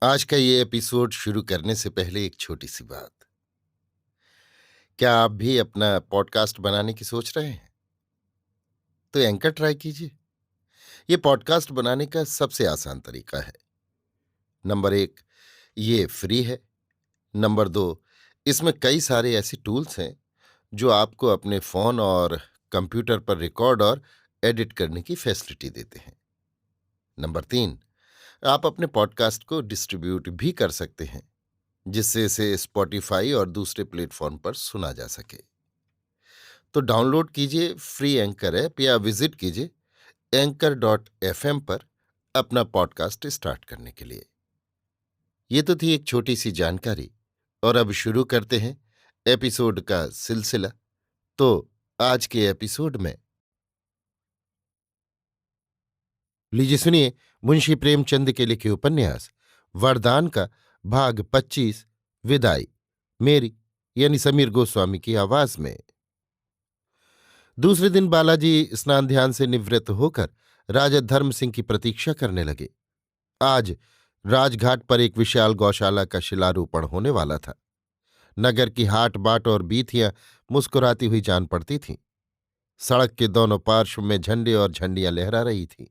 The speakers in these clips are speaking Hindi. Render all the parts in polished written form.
आज का ये एपिसोड शुरू करने से पहले एक छोटी सी बात। क्या आप भी अपना पॉडकास्ट बनाने की सोच रहे हैं? तो एंकर ट्राई कीजिए। ये पॉडकास्ट बनाने का सबसे आसान तरीका है। नंबर एक, ये फ्री है। नंबर दो, इसमें कई सारे ऐसे टूल्स हैं जो आपको अपने फोन और कंप्यूटर पर रिकॉर्ड और एडिट करने की फैसिलिटी देते हैं। नंबर तीन, आप अपने पॉडकास्ट को डिस्ट्रीब्यूट भी कर सकते हैं, जिससे इसे स्पॉटिफाई और दूसरे प्लेटफॉर्म पर सुना जा सके। तो डाउनलोड कीजिए फ्री एंकर ऐप या विजिट कीजिए anchor.fm पर अपना पॉडकास्ट स्टार्ट करने के लिए। ये तो थी एक छोटी सी जानकारी, और अब शुरू करते हैं एपिसोड का सिलसिला। तो आज के एपिसोड में लीजिए सुनिए मुंशी प्रेमचंद के लिखे उपन्यास वरदान का भाग 25, विदाई, मेरी यानी समीर गोस्वामी की आवाज में। दूसरे दिन बालाजी स्नान ध्यान से निवृत्त होकर राजा धर्म सिंह की प्रतीक्षा करने लगे। आज राजघाट पर एक विशाल गौशाला का शिलारोपण होने वाला था। नगर की हाट बाट और बीथियां मुस्कुराती हुई जान पड़ती थीं। सड़क के दोनों पार्श्व में झंडे और झंडियां लहरा रही थीं।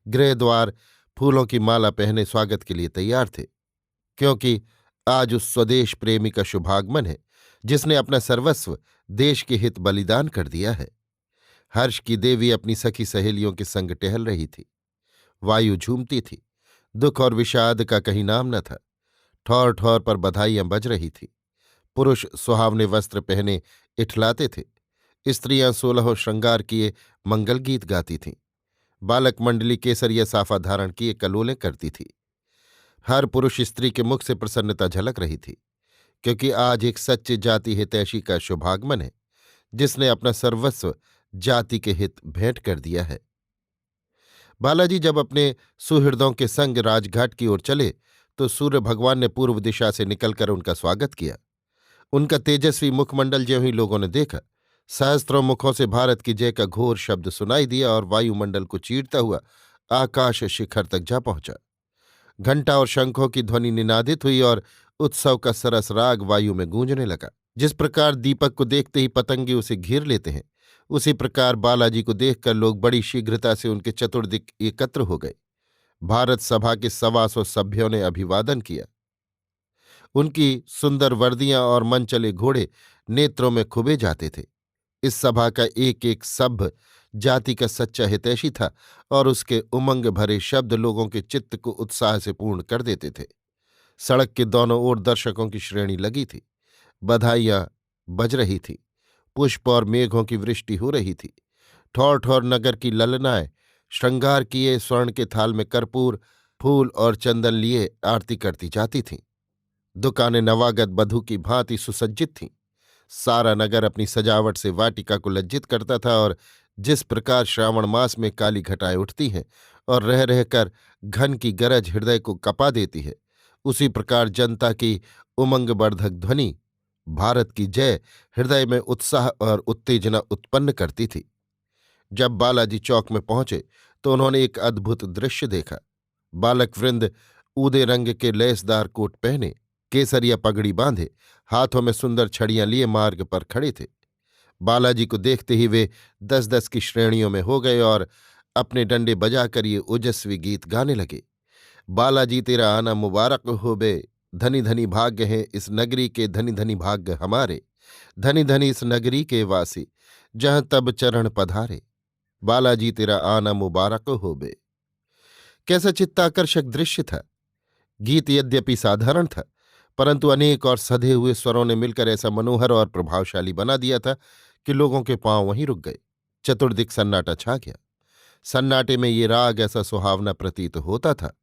गृह द्वार फूलों की माला पहने स्वागत के लिए तैयार थे, क्योंकि आज उस स्वदेश प्रेमी का शुभागमन है जिसने अपना सर्वस्व देश के हित बलिदान कर दिया है। हर्ष की देवी अपनी सखी सहेलियों के संग टहल रही थी। वायु झूमती थी। दुख और विषाद का कहीं नाम न था। ठौर ठौर पर बधाइयां बज रही थी। पुरुष सुहावने वस्त्र पहने इठलाते थे। स्त्रियां सोलहों श्रृंगार किए मंगल गीत गाती थीं। बालक मंडली केसरिया साफा धारण किए कलोलें करती थी। हर पुरुष स्त्री के मुख से प्रसन्नता झलक रही थी, क्योंकि आज एक सच्चे जाति हितैषी का शुभागमन है जिसने अपना सर्वस्व जाति के हित भेंट कर दिया है। बालाजी जब अपने सुहृदों के संग राजघाट की ओर चले तो सूर्य भगवान ने पूर्व दिशा से निकलकर उनका स्वागत किया। उनका तेजस्वी मुखमंडल ज्यों ही लोगों ने देखा, सहस्त्रों मुखों से भारत की जय का घोर शब्द सुनाई दिया और वायुमंडल को चीरता हुआ आकाश शिखर तक जा पहुंचा। घंटा और शंखों की ध्वनि निनादित हुई और उत्सव का सरस राग वायु में गूंजने लगा। जिस प्रकार दीपक को देखते ही पतंगे उसे घेर लेते हैं, उसी प्रकार बालाजी को देखकर लोग बड़ी शीघ्रता से उनके चतुर्दिक एकत्र हो गए। भारत सभा के 125 सभ्यों ने अभिवादन किया। उनकी सुंदर वर्दियां और मन चले घोड़े नेत्रों में खुबे जाते थे। इस सभा का एक एक सभ्य जाति का सच्चा हितैषी था और उसके उमंग भरे शब्द लोगों के चित्त को उत्साह से पूर्ण कर देते थे। सड़क के दोनों ओर दर्शकों की श्रेणी लगी थी। बधाइयां बज रही थी। पुष्प और मेघों की वृष्टि हो रही थी। ठौर ठौर नगर की ललनाएं श्रृंगार किए स्वर्ण के थाल में कर्पूर, फूल और चंदन लिए आरती करती जाती थीं। दुकानें नवागत बधू की भांति सुसज्जित थीं। सारा नगर अपनी सजावट से वाटिका को लज्जित करता था, और जिस प्रकार श्रावण मास में काली घटाएं उठती हैं और रह रहकर घन की गरज हृदय को कपा देती है, उसी प्रकार जनता की उमंगवर्धक ध्वनि भारत की जय हृदय में उत्साह और उत्तेजना उत्पन्न करती थी। जब बालाजी चौक में पहुंचे तो उन्होंने एक अद्भुत दृश्य देखा। बालक वृंद ऊदे रंग के लेसदार कोट पहने, केसरिया पगड़ी बांधे, हाथों में सुंदर छड़ियां लिए मार्ग पर खड़े थे। बालाजी को देखते ही वे 10-10 की श्रेणियों में हो गए और अपने डंडे बजाकर ये ओजस्वी गीत गाने लगे। बालाजी तेरा आना मुबारक हो बे, धनी धनी भाग्य हैं इस नगरी के, धनी धनी भाग्य हमारे, धनी धनी इस नगरी के वासी, जहां तब चरण पधारे, बालाजी तेरा आना मुबारक हो बे। कैसा चित्ताकर्षक दृश्य था। गीत यद्यपि साधारण था, परंतु अनेक और सधे हुए स्वरों ने मिलकर ऐसा मनोहर और प्रभावशाली बना दिया था कि लोगों के पांव वहीं रुक गए। चतुर्दिक सन्नाटा छा गया। सन्नाटे में ये राग ऐसा सुहावना प्रतीत होता था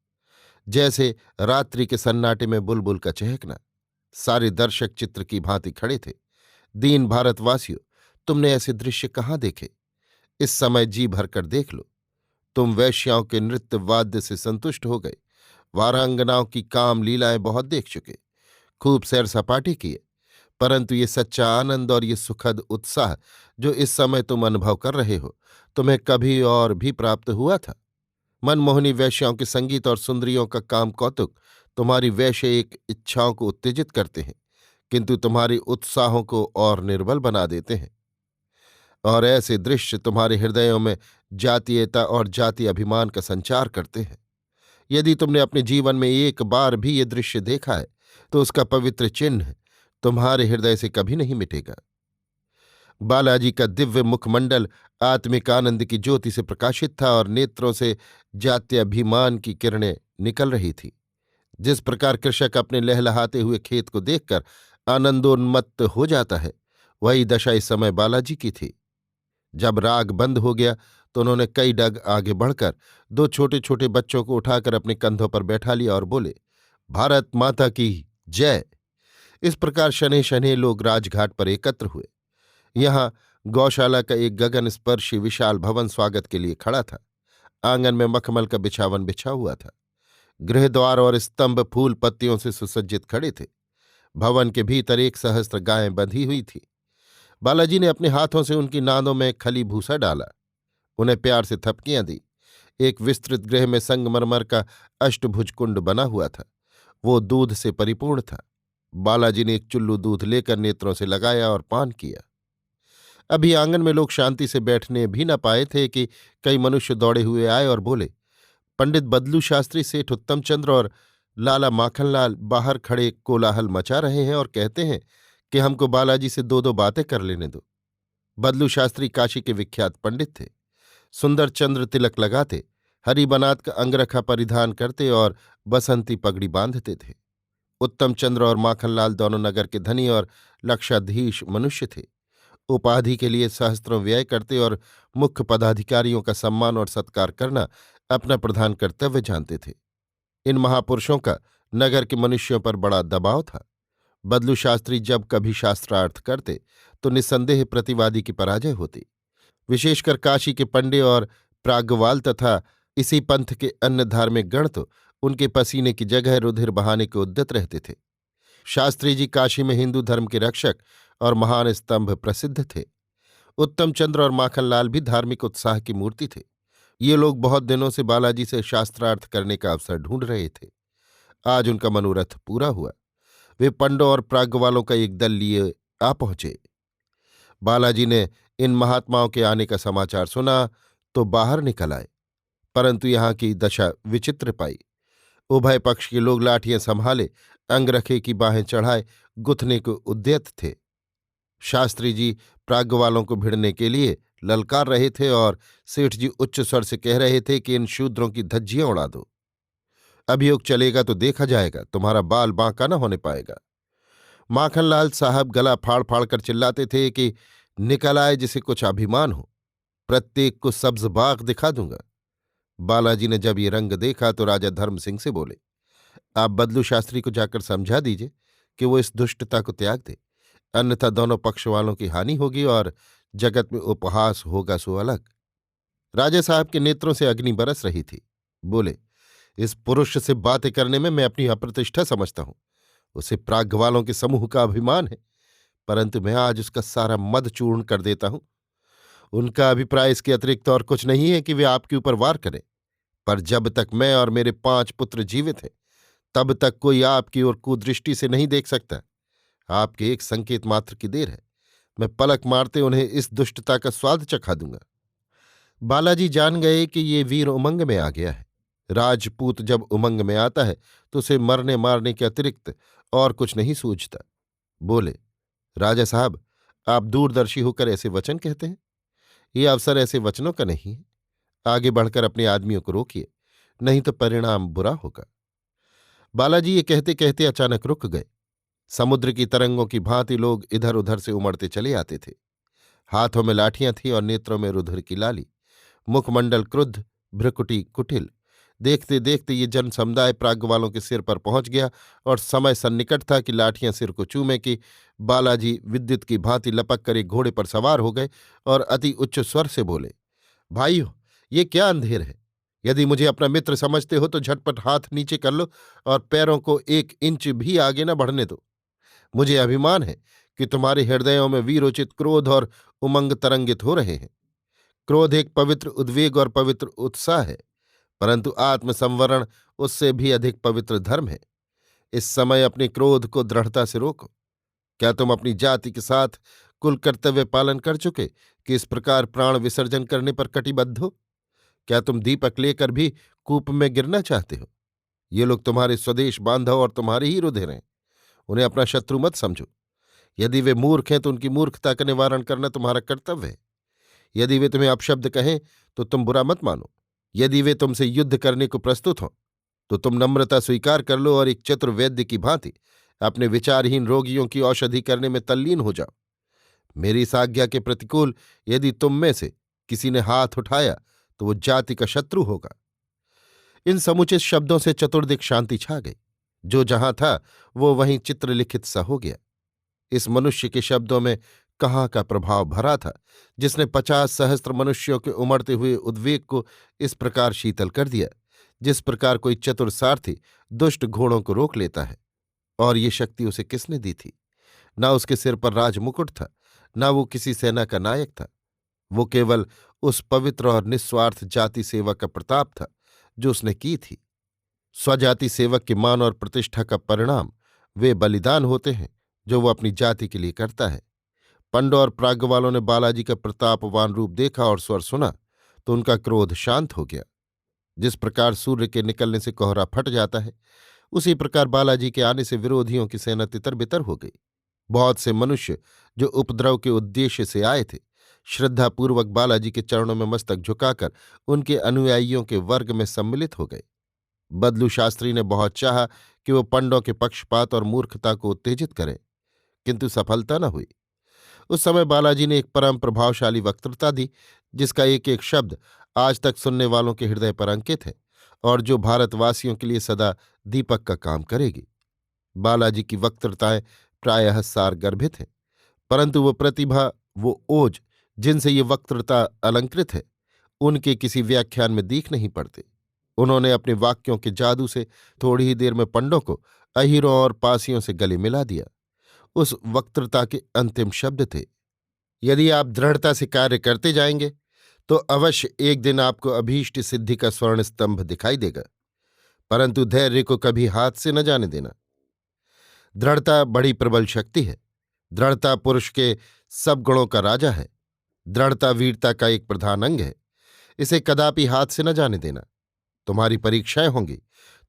जैसे रात्रि के सन्नाटे में बुलबुल का चहकना। सारे दर्शक चित्र की भांति खड़े थे। दीन भारतवासियों, तुमने ऐसे दृश्य कहाँ देखे? इस समय जी भरकर देख लो। तुम वैश्याओं के नृत्य वाद्य से संतुष्ट हो गए, वारांगनाओं की काम लीलाएं बहुत देख चुके, खूब सैर सपाटे किए, परंतु ये सच्चा आनंद और ये सुखद उत्साह जो इस समय तुम अनुभव कर रहे हो, तुम्हें कभी और भी प्राप्त हुआ था? मनमोहनी वैश्याओं के संगीत और सुंदरियों का काम कौतुक तुम्हारी वैश्विक इच्छाओं को उत्तेजित करते हैं, किंतु तुम्हारी उत्साहों को और निर्बल बना देते हैं। और ऐसे दृश्य तुम्हारे हृदयों में जातीयता और जाति अभिमान का संचार करते हैं। यदि तुमने अपने जीवन में एक बार भी ये दृश्य देखा है तो उसका पवित्र चिन्ह तुम्हारे हृदय से कभी नहीं मिटेगा। बालाजी का दिव्य मुखमंडल आत्मिक आनंद की ज्योति से प्रकाशित था और नेत्रों से जात्यभिमान की किरणें निकल रही थी। जिस प्रकार कृषक अपने लहलहाते हुए खेत को देखकर आनंदोन्मत्त हो जाता है, वही दशा इस समय बालाजी की थी। जब राग बंद हो गया तो उन्होंने कई डग आगे बढ़कर दो छोटे छोटे बच्चों को उठाकर अपने कंधों पर बैठा लिया और बोले, भारत माता की जय। इस प्रकार शनैः शनैः लोग राजघाट पर एकत्र हुए। यहाँ गौशाला का एक गगन स्पर्शी विशाल भवन स्वागत के लिए खड़ा था। आंगन में मखमल का बिछावन बिछा हुआ था। गृहद्वार और स्तंभ फूल पत्तियों से सुसज्जित खड़े थे। भवन के भीतर 1 सहस्त्र गायें बंधी हुई थी। बालाजी ने अपने हाथों से उनकी नांदों में खली भूसा डाला, उन्हें प्यार से थपकियां दी। एक विस्तृत गृह में संगमरमर का अष्टभुज कुंड बना हुआ था। वो दूध से परिपूर्ण था। बालाजी ने एक चुल्लू दूध लेकर नेत्रों से लगाया और पान किया। अभी आंगन में लोग शांति से बैठने भी न पाए थे कि कई मनुष्य दौड़े हुए आए और बोले, पंडित बदलू शास्त्री, सेठ उत्तमचंद्र और लाला माखनलाल बाहर खड़े कोलाहल मचा रहे हैं और कहते हैं कि हमको बालाजी से दो दो बातें कर लेने दो। बदलू शास्त्री काशी के विख्यात पंडित थे। सुंदर चंद्र तिलक लगाते, हरी बनात का अंगरखा परिधान करते और बसंती पगड़ी बांधते थे। उत्तमचंद्र और माखनलाल दोनों नगर के धनी और लक्षाधीश मनुष्य थे। उपाधि के लिए सहस्त्रों व्यय करते और मुख्य पदाधिकारियों का सम्मान और सत्कार करना अपना प्रधान कर्तव्य जानते थे। इन महापुरुषों का नगर के मनुष्यों पर बड़ा दबाव था। बदलू शास्त्री जब कभी शास्त्रार्थ करते तो निस्संदेह प्रतिवादी की पराजय होती। विशेषकर काशी के पंडे और प्राग्वाल तथा इसी पंथ के अन्य धार्मिक गण तो उनके पसीने की जगह रुधिर बहाने के उद्यत रहते थे। शास्त्री जी काशी में हिंदू धर्म के रक्षक और महान स्तंभ प्रसिद्ध थे। उत्तमचंद्र और माखनलाल भी धार्मिक उत्साह की मूर्ति थे। ये लोग बहुत दिनों से बालाजी से शास्त्रार्थ करने का अवसर ढूंढ रहे थे। आज उनका मनोरथ पूरा हुआ। वे पंडों और प्राग्वालों का एक दल लिए आ पहुंचे। बालाजी ने इन महात्माओं के आने का समाचार सुना तो बाहर निकल आए, परंतु यहाँ की दशा विचित्र पाई। उभय पक्ष के लोग लाठियां संभाले अंगरखे की बाहें चढ़ाए गुथने को उद्यत थे। शास्त्री जी प्राग्वालों को भिड़ने के लिए ललकार रहे थे और सेठ जी उच्च स्वर से कह रहे थे कि इन शूद्रों की धज्जियां उड़ा दो। अभियोग चलेगा तो देखा जाएगा, तुम्हारा बाल बांका न होने पाएगा। माखनलाल साहब गला फाड़ फाड़ कर चिल्लाते थे कि निकल आए जिसे कुछ अभिमान हो, प्रत्येक को सब्ज बाग दिखा दूंगा। बालाजी ने जब ये रंग देखा तो राजा धर्म सिंह से बोले, आप बदलू शास्त्री को जाकर समझा दीजिए कि वो इस दुष्टता को त्याग दे, अन्यथा दोनों पक्ष वालों की हानि होगी और जगत में उपहास होगा सो अलग। राजा साहब के नेत्रों से अग्नि बरस रही थी। बोले, इस पुरुष से बातें करने में मैं अपनी अप्रतिष्ठा समझता हूं। उसे प्राग्वालों के समूह का अभिमान है, परंतु मैं आज उसका सारा मद चूर्ण कर देता हूं। उनका अभिप्राय इसके अतिरिक्त और कुछ नहीं है कि वे आपके ऊपर वार करें, पर जब तक मैं और मेरे 5 पुत्र जीवित हैं तब तक कोई आपकी ओर कुदृष्टि से नहीं देख सकता। आपके एक संकेत मात्र की देर है, मैं पलक मारते उन्हें इस दुष्टता का स्वाद चखा दूंगा। बालाजी जान गए कि ये वीर उमंग में आ गया है। राजपूत जब उमंग में आता है तो उसे मरने मारने के अतिरिक्त और कुछ नहीं सूझता। बोले, राजा साहब, आप दूरदर्शी होकर ऐसे वचन कहते हैं। ये अवसर ऐसे वचनों का नहीं है। आगे बढ़कर अपने आदमियों को रोकिए, नहीं तो परिणाम बुरा होगा। बालाजी ये कहते कहते अचानक रुक गए। समुद्र की तरंगों की भांति लोग इधर उधर से उमड़ते चले आते थे। हाथों में लाठियां थीं और नेत्रों में रुधिर की लाली, मुखमंडल क्रुद्ध, भ्रकुटी कुटिल। देखते देखते ये जन समुदाय प्राग्वालों के सिर पर पहुंच गया और समय सन्निकट था कि लाठियां सिर को चूमे कि बालाजी विद्युत की भांति लपक कर एक घोड़े पर सवार हो गए और अति उच्च स्वर से बोले, भाइयों, ये क्या अंधेर है? यदि मुझे अपना मित्र समझते हो तो झटपट हाथ नीचे कर लो और पैरों को 1 इंच भी आगे न बढ़ने दो। मुझे अभिमान है कि तुम्हारे हृदयों में वीरोचित क्रोध और उमंग तरंगित हो रहे हैं। क्रोध एक पवित्र उद्वेग और पवित्र उत्साह है, परंतु आत्मसंवरण उससे भी अधिक पवित्र धर्म है। इस समय अपने क्रोध को दृढ़ता से रोको। क्या तुम अपनी जाति के साथ कुल कर्तव्य पालन कर चुके कि इस प्रकार प्राण विसर्जन करने पर कटिबद्ध हो? क्या तुम दीपक लेकर भी कूप में गिरना चाहते हो? ये लोग तुम्हारे स्वदेश बांधव और तुम्हारे ही रुधिर हैं। उन्हें अपना शत्रु मत समझो। यदि वे मूर्ख हैं तो उनकी मूर्खता का निवारण करना तुम्हारा कर्तव्य है। यदि वे तुम्हें अपशब्द कहें तो तुम बुरा मत मानो। यदि वे तुमसे युद्ध करने को प्रस्तुत हों तो तुम नम्रता स्वीकार कर लो और एक चतुर वैद्य की भांति अपने विचारहीन रोगियों की औषधि करने में तल्लीन हो जाओ। मेरी इस आज्ञा के प्रतिकूल यदि तुम में से किसी ने हाथ उठाया तो वो जाति का शत्रु होगा। इन समुचित शब्दों से चतुर्दिक शांति छा गई। जो जहां था वो वहीं चित्रलिखित सा हो गया। इस मनुष्य के शब्दों में कहाँ का प्रभाव भरा था जिसने 50 सहस्त्र मनुष्यों के उमड़ते हुए उद्वेग को इस प्रकार शीतल कर दिया, जिस प्रकार कोई चतुर सारथी दुष्ट घोड़ों को रोक लेता है। और ये शक्ति उसे किसने दी थी? न उसके सिर पर राजमुकुट था, न वो किसी सेना का नायक था। वो केवल उस पवित्र और निस्वार्थ जाति सेवा का प्रताप था जो उसने की थी। स्वजाति सेवक के मान और प्रतिष्ठा का परिणाम वे बलिदान होते हैं जो वो अपनी जाति के लिए करता है। पंडों और प्राज्ञ वालों ने बालाजी का प्रतापवान रूप देखा और स्वर सुना तो उनका क्रोध शांत हो गया। जिस प्रकार सूर्य के निकलने से कोहरा फट जाता है, उसी प्रकार बालाजी के आने से विरोधियों की सेना तितर बितर हो गई। बहुत से मनुष्य जो उपद्रव के उद्देश्य से आए थे, श्रद्धापूर्वक बालाजी के चरणों में मस्तक झुकाकर उनके अनुयायियों के वर्ग में सम्मिलित हो गए। बदलू शास्त्री ने बहुत चाहा कि वो पंडों के पक्षपात और मूर्खता को उत्तेजित करें, किंतु सफलता न हुई। उस समय बालाजी ने एक परम प्रभावशाली वक्तृता दी जिसका एक एक शब्द आज तक सुनने वालों के हृदय पर अंकित है और जो भारतवासियों के लिए सदा दीपक का काम करेगी। बालाजी की वक्तृताएं प्रायः सारगर्भित हैं, परंतु वो प्रतिभा, वो ओज जिनसे ये वक्तृता अलंकृत है, उनके किसी व्याख्यान में दीख नहीं पड़ते। उन्होंने अपने वाक्यों के जादू से थोड़ी ही देर में पंडों को अहीरों और पासियों से गले मिला दिया। उस वक्तृता के अंतिम शब्द थे, यदि आप दृढ़ता से कार्य करते जाएंगे तो अवश्य एक दिन आपको अभीष्ट सिद्धि का स्वर्ण स्तंभ दिखाई देगा, परंतु धैर्य को कभी हाथ से न जाने देना। दृढ़ता बड़ी प्रबल शक्ति है। दृढ़ता पुरुष के सब गुणों का राजा है। दृढ़ता वीरता का एक प्रधान अंग है। इसे कदापि हाथ से न जाने देना। तुम्हारी परीक्षाएं होंगी,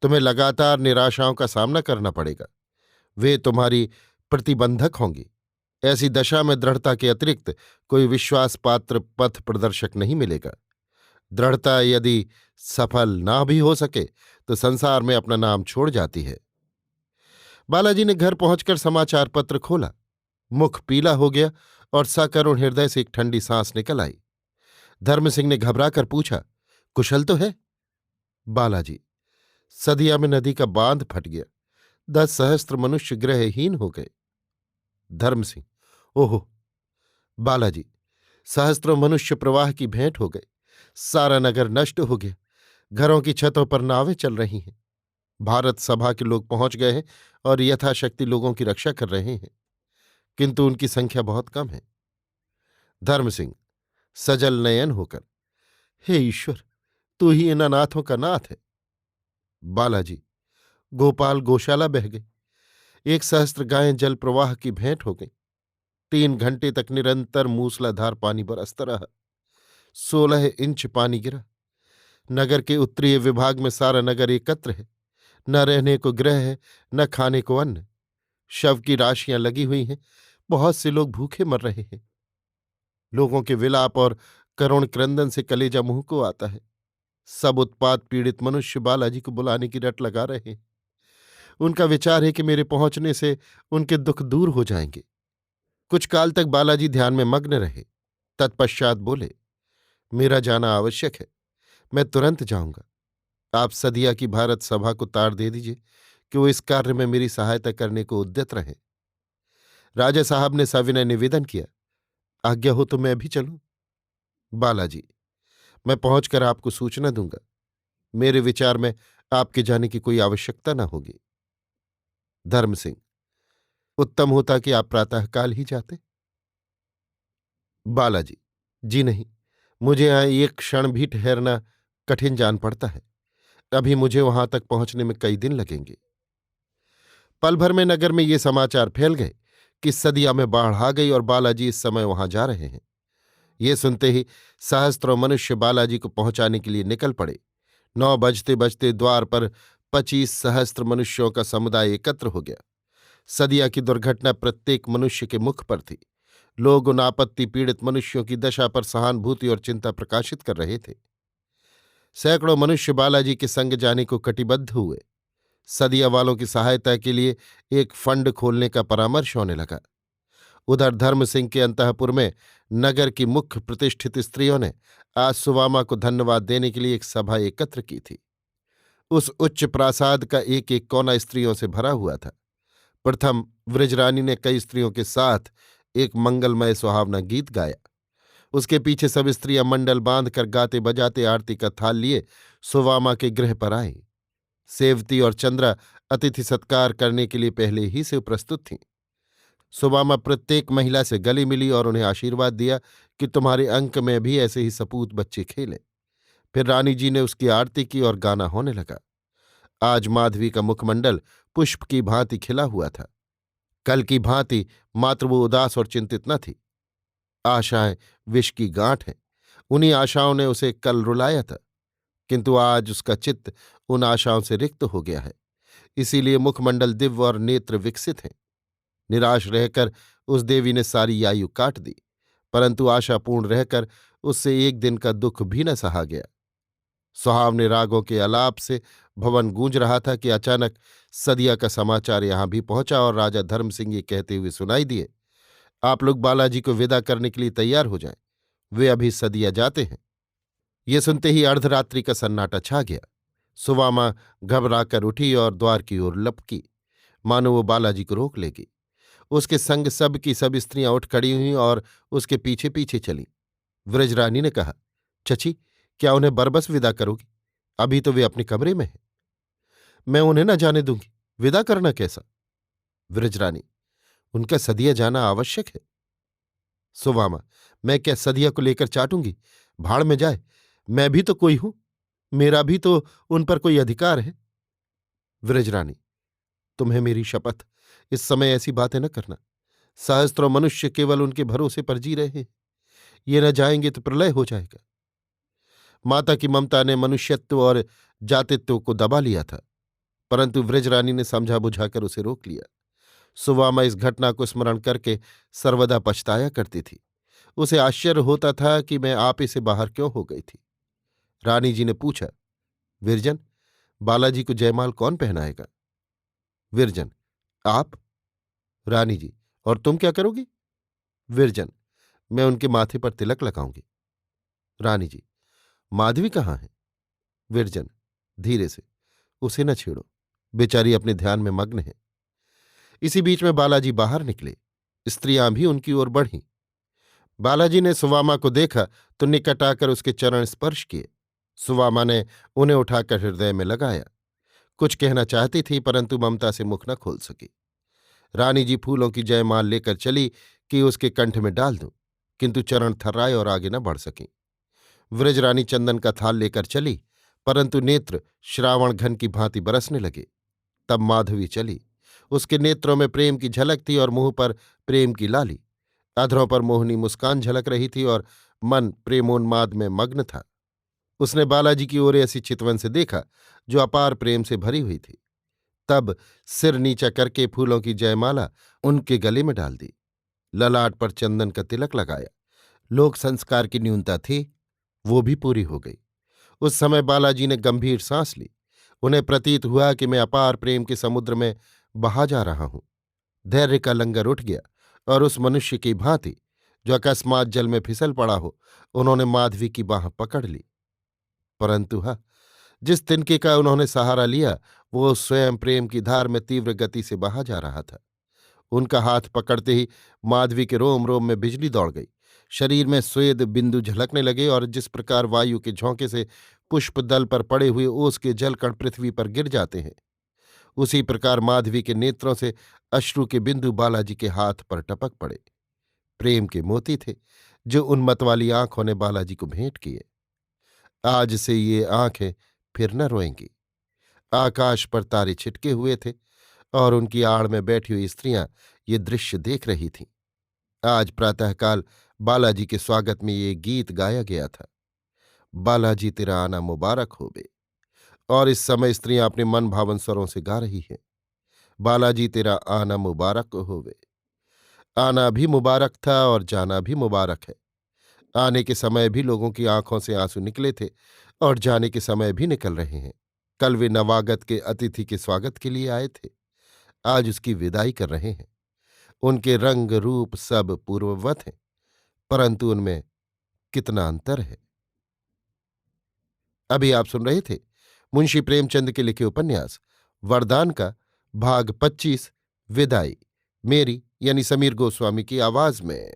तुम्हें लगातार निराशाओं का सामना करना पड़ेगा। वे तुम्हारी प्रतिबंधक होंगी। ऐसी दशा में दृढ़ता के अतिरिक्त कोई विश्वास पात्र पथ प्रदर्शक नहीं मिलेगा। दृढ़ता यदि सफल ना भी हो सके तो संसार में अपना नाम छोड़ जाती है। बालाजी ने घर पहुंचकर समाचार पत्र खोला। मुख पीला हो गया और सकरुण हृदय से एक ठंडी सांस निकल आई। धर्मसिंह ने घबराकर पूछा, कुशल तो है? बालाजी, सदिया में नदी का बांध फट गया। 10 सहस्त्र मनुष्य गृहहीन हो गए। धर्मसिंह, ओहो। बालाजी, सहस्त्रों मनुष्य प्रवाह की भेंट हो गए। सारा नगर नष्ट हो गया। घरों की छतों पर नावें चल रही हैं। भारत सभा के लोग पहुंच गए हैं और यथाशक्ति लोगों की रक्षा कर रहे हैं, किंतु उनकी संख्या बहुत कम है। धर्मसिंह सजल नयन होकर, हे ईश्वर, तू ही इन अनाथों का नाथ है। बालाजी, गोपाल गौशाला बह गई। 1 सहस्त्र गायें जल प्रवाह की भेंट हो गई। 3 घंटे तक निरंतर मूसलाधार पानी बरसता रहा। 16 इंच पानी गिरा। नगर के उत्तरीय विभाग में सारा नगर एकत्र है। न रहने को गृह है, न खाने को अन्न। शव की राशियां लगी हुई हैं। बहुत से लोग भूखे मर रहे हैं। लोगों के विलाप और करुण क्रंदन से कलेजा मुंह को आता है। सब उत्पात पीड़ित मनुष्य बालाजी को बुलाने की रट लगा रहे हैं। उनका विचार है कि मेरे पहुंचने से उनके दुख दूर हो जाएंगे। कुछ काल तक बालाजी ध्यान में मग्न रहे। तत्पश्चात बोले, मेरा जाना आवश्यक है। मैं तुरंत जाऊंगा। आप सदिया की भारत सभा को तार दे दीजिए कि वो इस कार्य में मेरी सहायता करने को उद्यत रहें। राजा साहब ने सविनय निवेदन किया, आज्ञा हो तो मैं भी चलूं? बालाजी, मैं पहुंचकर आपको सूचना दूंगा। मेरे विचार में आपके जाने की कोई आवश्यकता न होगी। धर्मसिंह, उत्तम होता कि आप प्रातःकाल ही जाते। बालाजी, जी नहीं, मुझे यहां एक क्षण भी ठहरना कठिन जान पड़ता है। अभी मुझे वहां तक पहुंचने में कई दिन लगेंगे। पल भर में नगर में ये समाचार फैल गए कि सदिया में बाढ़ आ गई और बालाजी इस समय वहां जा रहे हैं। ये सुनते ही सहस्त्रों मनुष्य बालाजी को पहुंचाने के लिए निकल पड़े। 9 बजते बजते द्वार पर 25 सहस्त्र मनुष्यों का समुदाय एकत्र हो गया। सदिया की दुर्घटना प्रत्येक मनुष्य के मुख पर थी। लोग उन आपत्ति पीड़ित मनुष्यों की दशा पर सहानुभूति और चिंता प्रकाशित कर रहे थे। सैकड़ों मनुष्य बालाजी के संग जाने को कटिबद्ध हुए। सदिया वालों की सहायता के लिए एक फंड खोलने का परामर्श होने लगा। उधर धर्म सिंह के अंतःपुर में नगर की मुख्य प्रतिष्ठित स्त्रियों ने आज सुवामा को धन्यवाद देने के लिए एक सभा एकत्र की थी। उस उच्च प्रासाद का एक एक कोना स्त्रियों से भरा हुआ था। प्रथम वृजरानी ने कई स्त्रियों के साथ एक मंगलमय सुहावना गीत गाया। उसके पीछे सब स्त्रियां मंडल बांधकर गाते बजाते आरती का थाल लिए सुवामा के गृह पर आईं। सेवती और चंद्रा अतिथि सत्कार करने के लिए पहले ही से प्रस्तुत थीं। सुवामा प्रत्येक महिला से गले मिली और उन्हें आशीर्वाद दिया कि तुम्हारे अंक में भी ऐसे ही सपूत बच्चे खेलें। फिर रानी जी ने उसकी आरती की और गाना होने लगा। आज माधवी का मुखमंडल पुष्प की भांति खिला हुआ था। कल की भांति मात्र वो उदास और चिंतित न थी। आशाएं विष की गांठ हैं। उन्हीं आशाओं ने उसे कल रुलाया था, किंतु आज उसका चित्त उन आशाओं से रिक्त हो गया है। इसीलिए मुखमंडल दिव्य और नेत्र विकसित हैं। निराश रहकर उस देवी ने सारी आयु काट दी, परंतु आशापूर्ण रहकर उससे एक दिन का दुख भी न सहा गया। सुहावने रागों के आलाप से भवन गूंज रहा था कि अचानक सदिया का समाचार यहां भी पहुंचा और राजा धर्म सिंह ये कहते हुए सुनाई दिए, आप लोग बालाजी को विदा करने के लिए तैयार हो जाएं, वे अभी सदिया जाते हैं। ये सुनते ही अर्धरात्रि का सन्नाटा छा गया। सुवामा घबराकर उठी और द्वार की ओर लपकी, मानो वो बालाजी को रोक लेगी। उसके संग सब की सब स्त्रियां उठ खड़ी हुईं और उसके पीछे पीछे चलीं। व्रजरानी ने कहा, चची, क्या उन्हें बरबस विदा करोगी? अभी तो वे अपने कमरे में हैं। मैं उन्हें न जाने दूंगी। विदा करना कैसा? व्रजरानी, उनका सदिया जाना आवश्यक है। सुवामा, मैं क्या सदिया को लेकर चाटूंगी? भाड़ में जाए, मैं भी तो कोई हूं, मेरा भी तो उन पर कोई अधिकार है। व्रजरानी, तुम्हें मेरी शपथ, इस समय ऐसी बातें न करना। सहस्त्रों मनुष्य केवल उनके भरोसे पर जी रहे हैं। ये न जाएंगे तो प्रलय हो जाएगा। माता की ममता ने मनुष्यत्व और जातित्व को दबा लिया था, परंतु व्रजरानी ने समझा बुझाकर उसे रोक लिया। सुवामा इस घटना को स्मरण करके सर्वदा पछताया करती थी। उसे आश्चर्य होता था कि मैं आप से बाहर क्यों हो गई थी। रानी जी ने पूछा, विरजन, बालाजी को जयमाल कौन पहनाएगा? विरजन, आप। रानी जी, और तुम क्या करोगी? विरजन, मैं उनके माथे पर तिलक लगाऊंगी। रानी जी, माधवी कहाँ है? विरजन, धीरे से, उसे न छेड़ो, बेचारी अपने ध्यान में मग्न है। इसी बीच में बालाजी बाहर निकले। स्त्रियां भी उनकी ओर बढ़ीं। बालाजी ने सुवामा को देखा तो निकट आकर उसके चरण स्पर्श किए। सुवामा ने उन्हें उठाकर हृदय में लगाया। कुछ कहना चाहती थी, परंतु ममता से मुख न खोल सकी। रानी जी फूलों की जयमाल लेकर चली कि उसके कंठ में डाल दूं, किंतु चरण थर्राए और आगे न बढ़ सकी। व्रजरानी चंदन का थाल लेकर चली, परंतु नेत्र श्रावण घन की भांति बरसने लगे। तब माधवी चली। उसके नेत्रों में प्रेम की झलक थी और मुंह पर प्रेम की लाली। अधरों पर मोहनी मुस्कान झलक रही थी और मन प्रेमोन्माद में मग्न था। उसने बालाजी की ओर ऐसी चितवन से देखा जो अपार प्रेम से भरी हुई थी। तब सिर नीचा करके फूलों की जयमाला उनके गले में डाल दी, ललाट पर चंदन का तिलक लगाया। लोक संस्कार की न्यूनता थी, वो भी पूरी हो गई। उस समय बालाजी ने गंभीर सांस ली। उन्हें प्रतीत हुआ कि मैं अपार प्रेम के समुद्र में बहा जा रहा हूं। धैर्य का लंगर उठ गया और उस मनुष्य की भांति जो अकस्मात जल में फिसल पड़ा हो, उन्होंने माधवी की बाह पकड़ ली। परंतु जिस तिनके का उन्होंने सहारा लिया, वो स्वयं प्रेम की धार में तीव्र गति से बहा जा रहा था। उनका हाथ पकड़ते ही माधवी के रोम रोम में बिजली दौड़ गई। शरीर में स्वेद बिंदु झलकने लगे और जिस प्रकार वायु के झोंके से पुष्प दल पर पड़े हुए ओस के जलकण पृथ्वी पर गिर जाते हैं, उसी प्रकार माधवी के नेत्रों से अश्रु के बिंदु बालाजी के हाथ पर टपक पड़े। प्रेम के मोती थे जो उन मतवाली आंखों ने बालाजी को भेंट किए। आज से ये आंखें फिर न रोएंगी। आकाश पर तारे छिटके हुए थे और उनकी आड़ में बैठी हुई स्त्रियां ये दृश्य देख रही थीं। आज प्रातःकाल बालाजी के स्वागत में ये गीत गाया गया था। बालाजी तेरा आना मुबारक होवे। और इस समय स्त्रियां अपने मन भावन स्वरों से गा रही हैं। बालाजी तेरा आना मुबारक होवे। आना भी मुबारक था और जाना भी मुबारक है। आने के समय भी लोगों की आंखों से आंसू निकले थे और जाने के समय भी निकल रहे हैं। कल वे नवागत के अतिथि के स्वागत के लिए आए थे, आज उसकी विदाई कर रहे हैं। उनके रंग रूप सब पूर्ववत हैं, परंतु उनमें कितना अंतर है। अभी आप सुन रहे थे मुंशी प्रेमचंद के लिखे उपन्यास वरदान का भाग 25 विदाई, मेरी यानी समीर गोस्वामी की आवाज में।